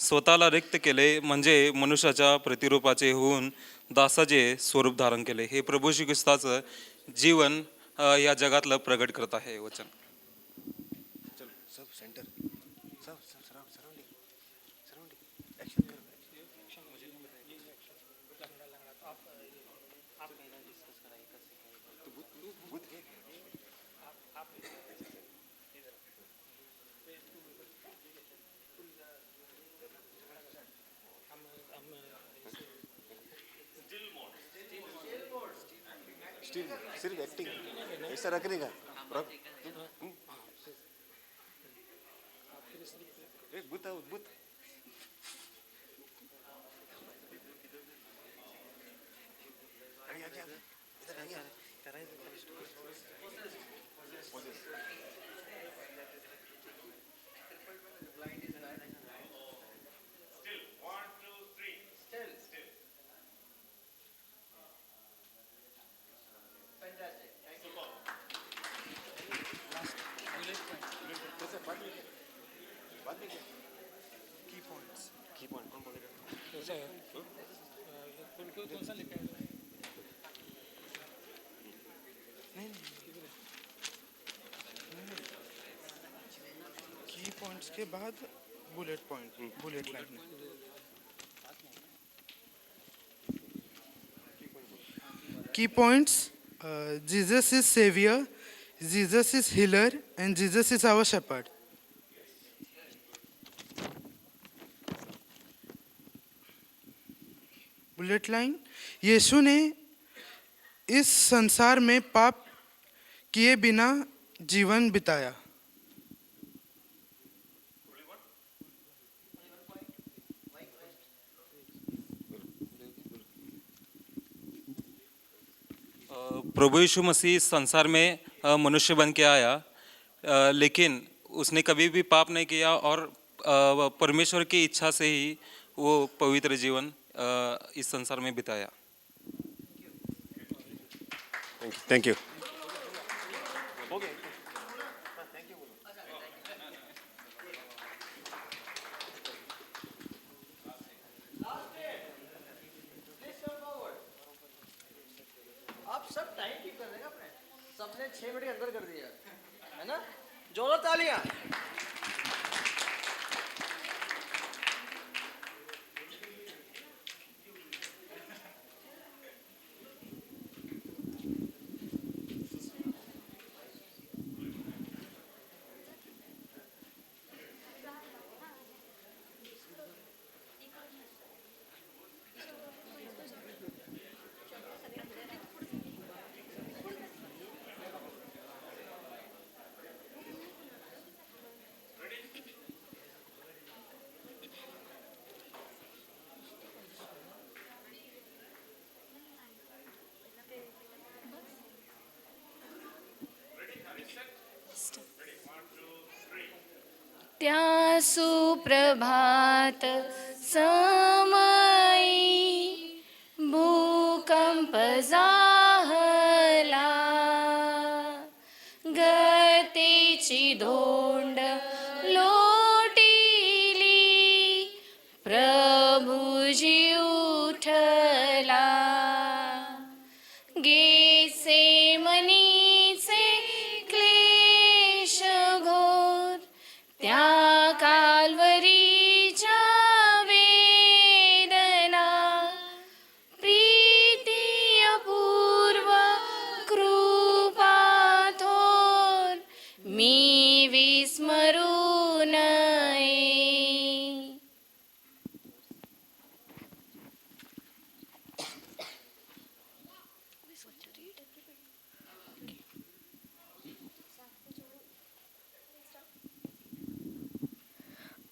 स्वतःला रिक्त केले, म्हणजे मनुष्याच्या प्रतिरूपाचे होऊन दासाचे स्वरूप धारण केले. हे प्रभू श्री ख्रिस्ताचं जीवन या जगातलं प्रगट करत आहे वचन. सिर्फ एक्टिंग ऐसा रखने का बुत बुत की पॉइंट्स के बाद bullet point, bullet line. Key points: Jesus is Savior, Jesus is Healer, and Jesus is our Shepherd. Bullet line: यीशु ने इस संसार में पाप किए बिना जीवन बिताया. प्रभु यीशु मसीह संसार में मनुष्य बन के आया, लेकिन उसने कभी भी पाप नहीं किया और परमेश्वर की इच्छा से ही वो पवित्र जीवन इस संसार में बिताया। Thank you. आप सब टाइम कीप कर देगा अपने, सबने 6 मिनट के अंदर कर दिया है ना, जोरों तालियां। त्या सुप्रभात समयी भूकंप जाहला, गतेची धोंड लोटिली, प्रभुजी उठला, गेसेमनीचे क्लेश घोर, त्या काल्वरीच्या वेदना, प्रीती अपूर्व कृपा थोर, मी विस्मरू नये.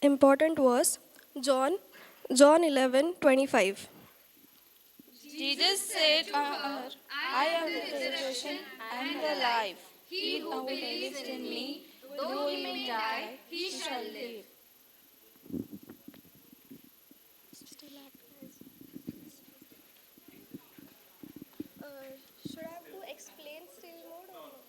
Important verse, John 11:25. Jesus said on earth, I am the resurrection and the life. He who believes in me, though he may die, he shall live. Should I have to explain still mode or no?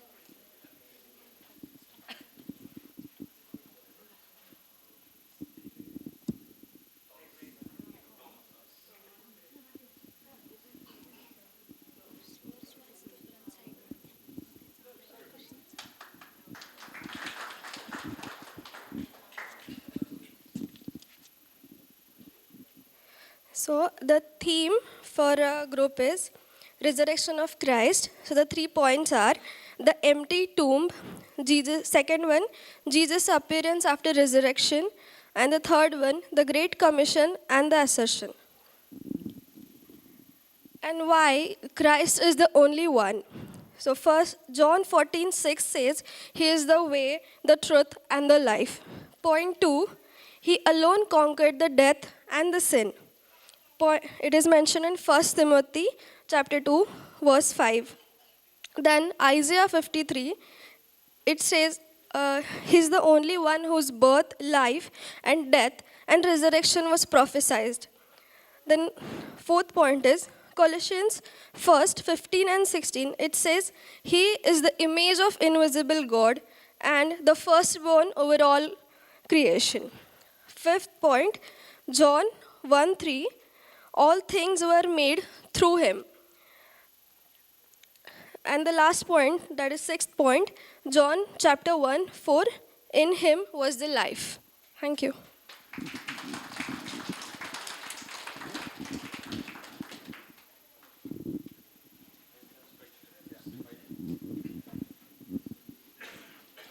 So the theme for a group is resurrection of Christ. So the 3 points are the empty tomb, Jesus. Second one, Jesus' appearance after resurrection, and the third one, the Great Commission and the assertion. And why Christ is the only one. So first, John 14:6 says, He is the way, the truth, and the life. Point 2, He alone conquered the death and the sin. It is mentioned in 1 Timothy chapter 2, verse 5. Then Isaiah 53, it says, He's the only one whose birth, life, and death and resurrection was prophesied. Then fourth point is Colossians 1:15 and 16. It says, He is the image of invisible God and the firstborn over all creation. Fifth point, John 1:3. All things were made through him. And the last point, that is sixth point, John chapter 1:4. In him was the life. Thank you.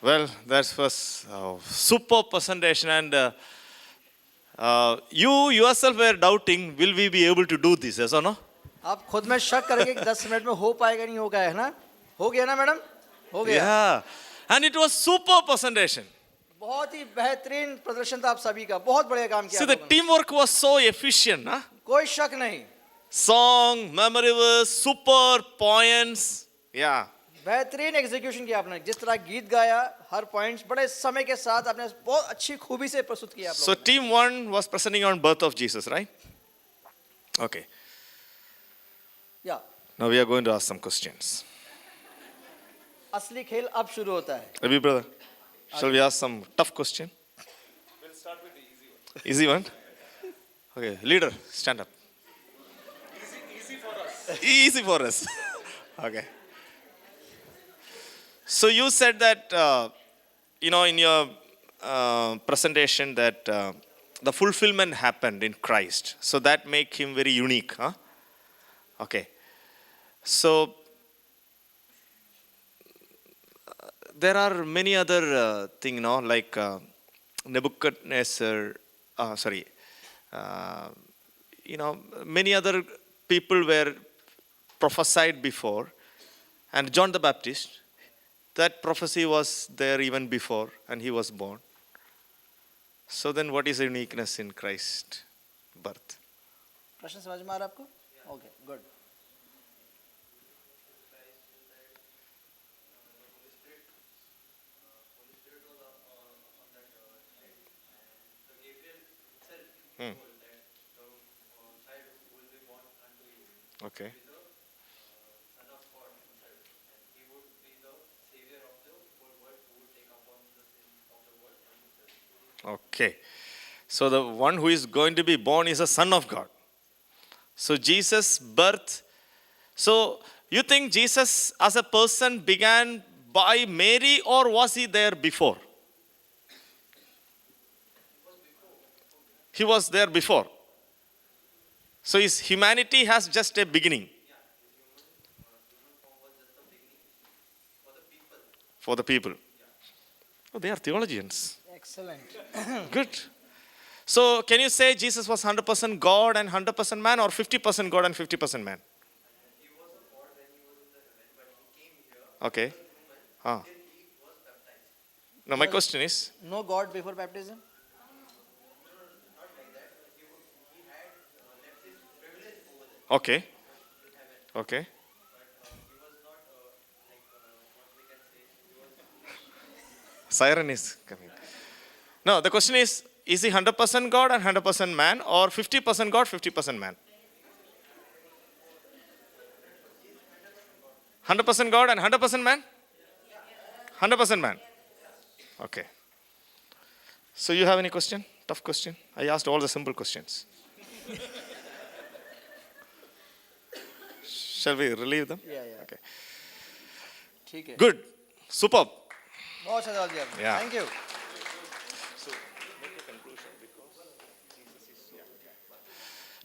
Well, that was a superb presentation, and you yourself were doubting, will we be able to do this, yes or no? आप खुद में शक करेंगे कि 10 minute में हो पाएगा नहीं होगा, है ना? हो गया ना मैडम? हो गया. Yeah, and it was superb presentation. बहुत ही बेहतरीन प्रदर्शन था आप सभी का, बहुत बढ़िया काम किया. See, the teamwork was so efficient, huh? कोई शक नहीं. song, memory verse, super poems. Yeah. बेहतरीन एग्जीक्यूशन किया आपने, जिस तरह गीत गाया, हर पॉइंट्स बड़े समय के साथ आपने बहुत अच्छी खूबी से प्रस्तुत किया आप So लोगों ने। team 1 was presenting on birth of Jesus, right? Okay. या Now we are going to ask some questions. असली खेल अब शुरू होता है। Ravi brother, shall we ask some tough question? We'll start with the easy one. Easy one? Okay, leader, stand up. Easy for us. Easy for us. Okay. So you said that, in your presentation that the fulfillment happened in Christ. So that make him very unique, huh? Okay. So there are many other things, like Nebuchadnezzar, many other people were prophesied before, and John the Baptist, that prophecy was there even before, and he was born. So then what is the uniqueness in Christ's birth? प्रश्न समझ में आ रहा है आपको? Okay, good. Okay. Okay. So the one who is going to be born is a son of God. So Jesus' birth. So you think Jesus as a person began by Mary, or was he there before? He was there before. So his humanity has just a beginning. For the people. Oh, they are theologians. Excellent. Good. So can you say Jesus was 100% God and 100% man, or 50% God and 50% man? Okay. Now my question is, No God before baptism? okay. Okay. Siren is coming. No, the question is he 100% God and 100% man, or 50% God, 50% man? 100% God and 100% man? 100% man. Okay. So you have any question? Tough question? I asked all the simple questions. Shall we relieve them? Yeah. Okay. ठीक है। Good. Superb. बहुत अच्छा जवाब दिया आपने। Yeah. Thank you.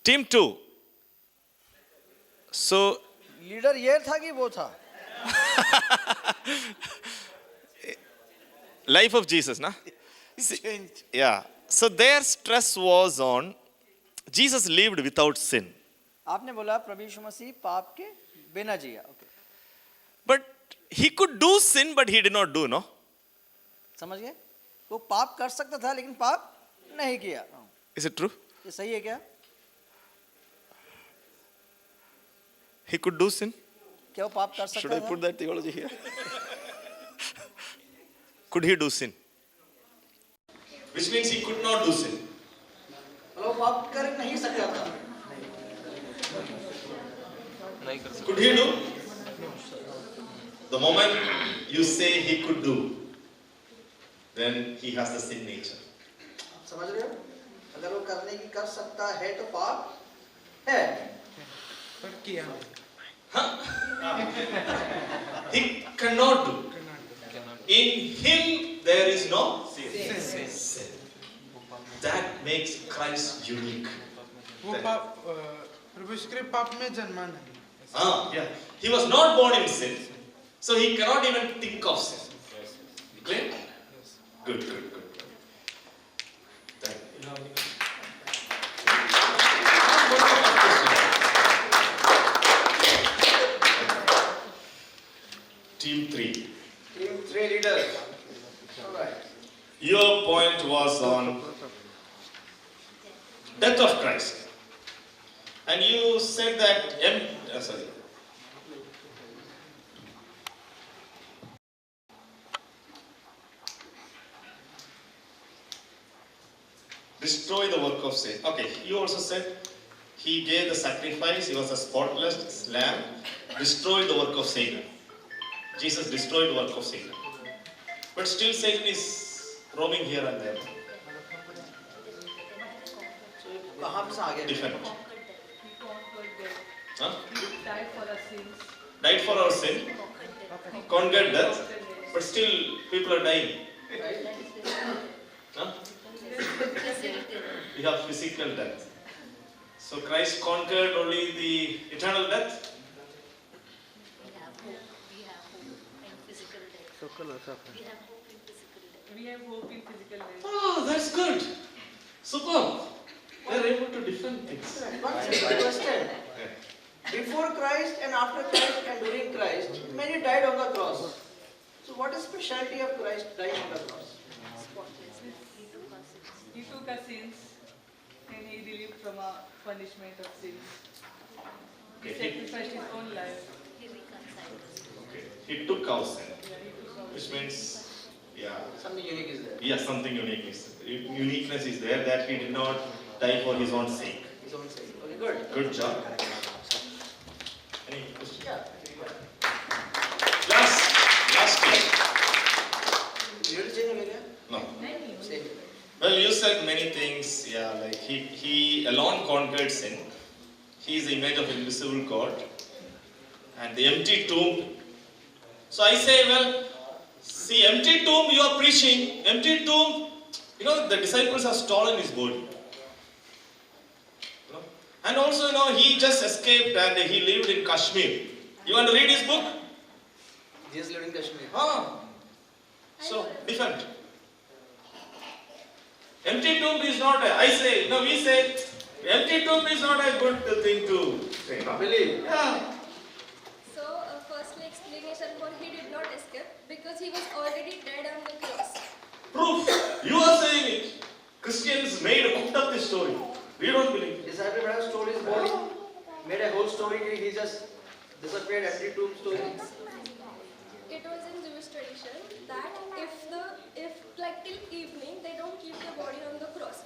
Team 2. So leader ये था कि वो था? life of Jesus, na? Yeah. So their stress was on Jesus lived without sin. आपने बोला प्रभु यीशु मसीह पाप के बिना जिया। Okay. But he could do sin, but he did not do, no? समझ गए? वो पाप कर सकता था लेकिन पाप नहीं किया। Is it true? ये सही है क्या? He could do sin? क्या वो पाप कर Should सकता I था? put that theology here? Could he do sin? Which means he could not do sin. वो पाप कर नहीं सकता था। Could he do? The moment you say he could do, then he has the sin nature. समझ रहे हो? अगर वो करने की कर सकता है तो पाप है। पर किया He cannot do. In him there is no sin. That makes Christ unique. वो पाप प्रभु यीशु के पाप में जन्मा नहीं। Yeah. He was not born in sin, so he cannot even think of sin. Clear? Good. Thank you. Team 3. Team 3 leaders. All right. Your point was on death of Christ. And you said that sorry. Destroy the work of sin. Okay, you also said he gave the sacrifice, he was a spotless lamb, destroyed the work of Satan. Jesus destroyed the work of Satan. But still Satan is roaming here and there. कहाँ से आ गया? Different. Huh? Died for our sins. Died for our sin, conquered death, but still people are dying. Huh? We have physical death. So Christ conquered only the eternal death. We have hope in physical death. Oh, that's good. Superb. They are able to defend things. One simple question. Before Christ and after Christ and during Christ, many died on the cross. So what is specialty of Christ dying on the cross? He took our sins and he relieved from our punishment of sins. He sacrificed his own life. Okay. He took our sin, which means, yeah. Something unique is there. Yeah, something uniqueness is there that he did not die for his own sake. His own sake. Okay, good. Good job. Any questions? Yeah. Last year. You will change again? No. Same. Well, you said many things. Yeah, like he alone conquered sin. He is the image of invisible God. And the empty tomb. So I say, well, see, empty tomb you are preaching. Empty tomb, the disciples have stolen his body. And also, he just escaped and he lived in Kashmir. You want to read his book? Jesus lived in Kashmir. So, different. Empty tomb is not we say, empty tomb is not a good thing to say. Believe. Yeah. So, firstly, explanation for he did not escape because he was already dead on the cross. Proof. You are saying it. Christians cooked up this story. We don't believe. Disciple brother stole his body, made a whole story. He just disappeared. Empty tomb story. It was in Jewish tradition that if like till evening they don't keep the body on the cross.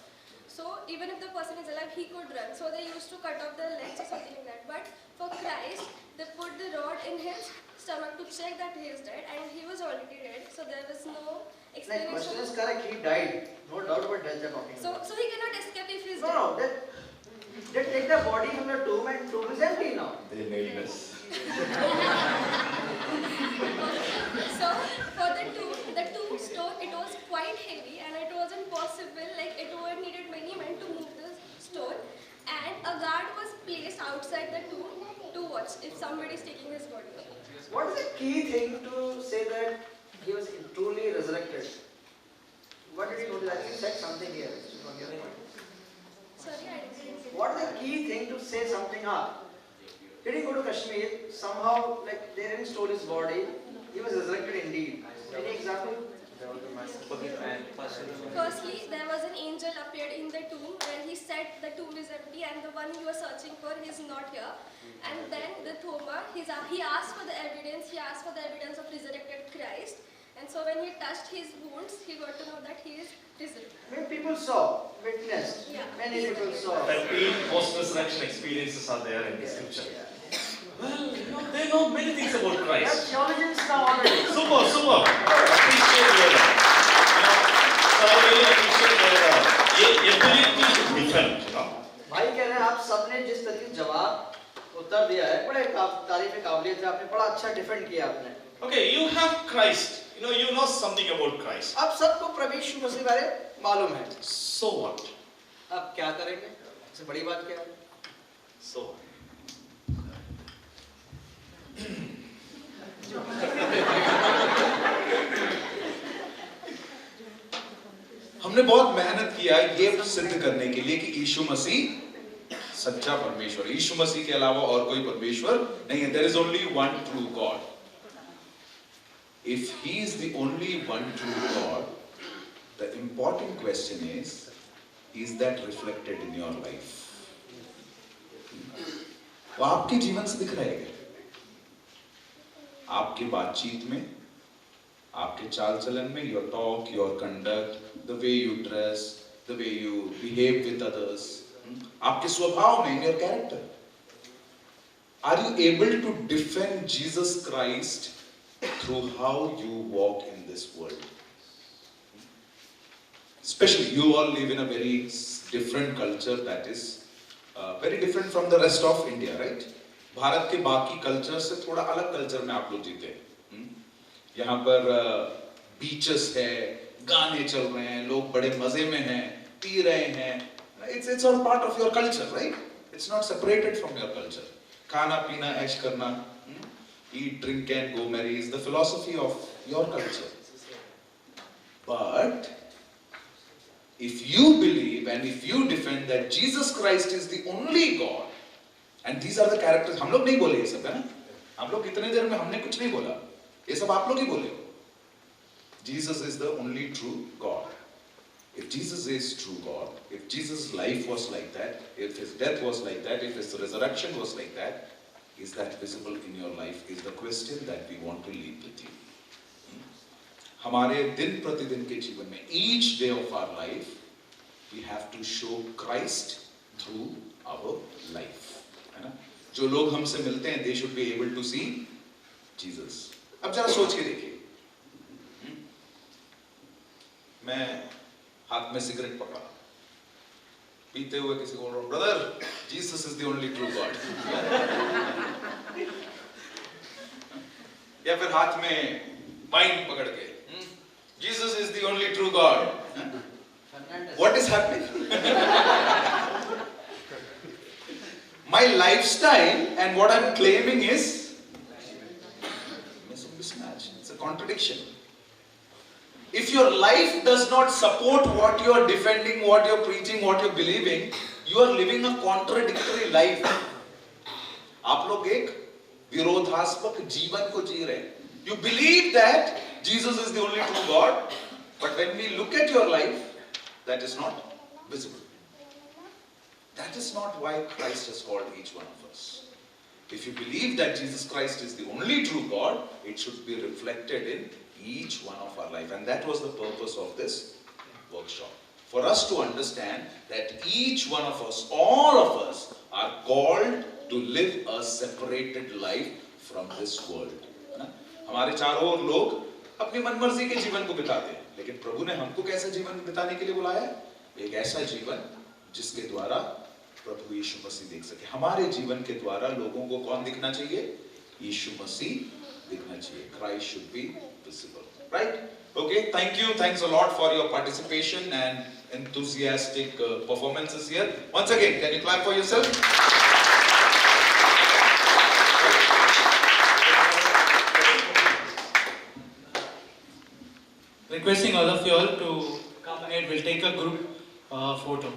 So even if the person is alive, he could run. So they used to cut off the legs or something like that. But for Christ, they put the rod in his stomach to check that he is dead, and he was already dead. So there was no Like explanation. question is correct. He died. No doubt about death. They're talking. So he cannot escape if he is dead. No. They take the body from the tomb and tomb is empty now. They nailed us. So for the tombstone, it was quite heavy and it wasn't possible, like it would needed many men to move the stone, and a guard was placed outside the tomb to watch if somebody is taking his body. What is the key thing to say that he was truly resurrected? What did he notice? I think he said something here. Sorry, I didn't. What is the key thing to say something? Did he go to Kashmir? Somehow, like they didn't stole his body. He was resurrected indeed. Any example? Firstly, there was an angel appeared in the tomb where he said the tomb is empty and the one you are searching for is not here. And then the Thoma, he asked for the evidence. He asked for the evidence of resurrected Christ. And so when he touched his wounds, he got to know that he is resurrected. Many people saw, witnessed. Yeah. Many people saw. 13 post-resurrection experiences are there in the scripture. Well, they know many things about They are Christ. theologians now already. Super. Appreciate their, so I really appreciate their ability to defend. भाई कह रहे हैं आप सबने जिस तरीके से जवाब उत्तर दिया है बड़े तारीफ काबिलियत है आपने बड़ा अच्छा डिफेंड किया आपने. Okay, you have Christ. You know something about Christ. अब सबको प्रभु यीशु मसीह के बारे में मालूम है. So what? अब क्या करेंगे? इससे बड़ी बात क्या है? So what? हमने बहुत मेहनत किया ये सिद्ध करने के लिए कि यीशु मसीह सच्चा परमेश्वर, यीशु मसीह के अलावा और कोई परमेश्वर नहीं है. There is only one true God. If he is the only one true God, the important question is that reflected in your life? वो आपके जीवन से दिख रहे हैं, आपकी बातचीत में, आपके चाल चलन में, your talk, your conduct, the way you dress, the way you behave with others, आपके स्वभाव में, in your character. Are you able to defend Jesus Christ through how you walk in this world? Especially, you all live in a very different culture that is very different from the rest of India, right? Bharat के बाकी culture से थोड़ा अलग culture में आप लोग जीते हैं. यहाँ पर बीचेस है, गाने चल रहे हैं, लोग बड़े मजे में हैं, पी रहे हैं. It's all part of your culture, right? It's not separated from your culture. खाना पीना ऐश करना, eat, drink and go marry is the philosophy of your culture. But if you believe and if you defend that Jesus Christ is the only God, and these are the characters, हम लोग नहीं बोले ये सब, है ना? हम लोग इतने देर में हमने कुछ नहीं बोला, ये सब आप लोग ही बोले. Jesus is the only true God. If Jesus is true God, if Jesus' life was like that, if his death was like that, if his resurrection was like that, is that visible in your life? Is the question that we want to leave with you. हमारे दिन प्रतिदिन के जीवन में, each day of our life, we have to show Christ through our life. है ना? जो लोग हमसे मिलते हैं, they should be able to see Jesus. अब जरा सोच के देखिए, मैं हाथ में सिगरेट पकड़ा, पीते हुए किसी को बोल रहा हूं, brother, Jesus is the only true God. या फिर हाथ में वाइन पकड़ के, Jesus is the only true God. What is happening? My lifestyle and what I am claiming is mismatch. It's a contradiction. If your life does not support what you are defending, what you are preaching, what you are believing, you are living a contradictory life. आप लोग एक विरोधात्मक जीवन को जी रहे हैं. You believe that Jesus is the only true God, but when we look at your life, that is not visible. That is not why Christ has called each one of us. If you believe that Jesus Christ is the only true God, it should be reflected in each one of our life, and that was the purpose of this workshop, for us to understand that each one of us, all of us, are called to live a separated life from this world. है ना? हमारे चारों ओर लोग अपनी मनमर्जी के जीवन को बिताते हैं, लेकिन प्रभु ने हमको कैसा जीवन बिताने के लिए बुलाया? एक ऐसा जीवन जिसके द्वारा प्रभु यीशु मसीह देख सके. हमारे जीवन के द्वारा लोगों को कौन दिखना चाहिए? यीशु मसीह दिखना चाहिए. Christ should be visible, right? Okay, thank you. Thanks a lot for your participation and enthusiastic performances here. Once again, can you clap for yourself? Requesting all of you all to come ahead. We'll take a group photo.